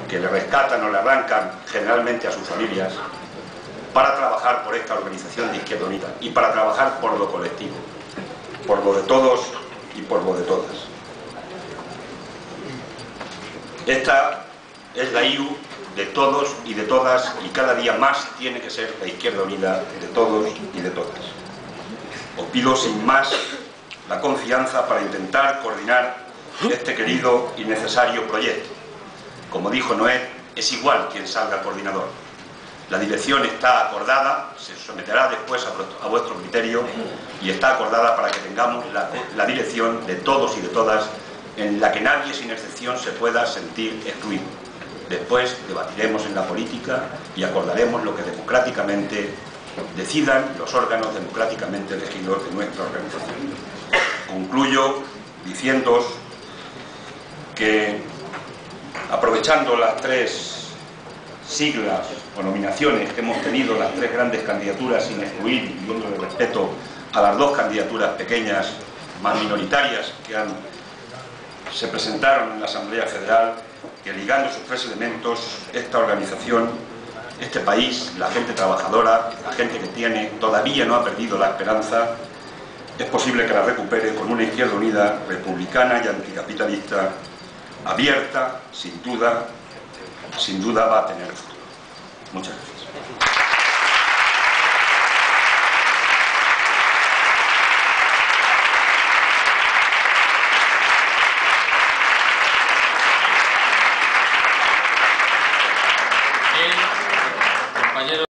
que le rescatan o le arrancan generalmente a sus familias, para trabajar por esta organización de Izquierda Unida y para trabajar por lo colectivo, por lo de todos y por lo de todas. Esta es la IU de todos y de todas, y cada día más tiene que ser la Izquierda Unida de todos y de todas. Os pido sin más la confianza para intentar coordinar este querido y necesario proyecto. Como dijo Noé, es igual quien salga coordinador. La dirección está acordada, se someterá después a vuestro criterio, y está acordada para que tengamos la dirección de todos y de todas, en la que nadie sin excepción se pueda sentir excluido. Después debatiremos en la política y acordaremos lo que democráticamente decidan los órganos democráticamente elegidos de nuestra organización. Concluyo diciéndoos que, aprovechando las tres siglas o nominaciones que hemos tenido, las tres grandes candidaturas, sin excluir y pidiéndole respeto a las dos candidaturas pequeñas, más minoritarias, que se presentaron en la Asamblea Federal, que ligando sus tres elementos, esta organización, este país, la gente trabajadora, la gente que todavía no ha perdido la esperanza, es posible que la recupere con una Izquierda Unida republicana y anticapitalista, abierta, sin duda va a tener futuro. Muchas gracias.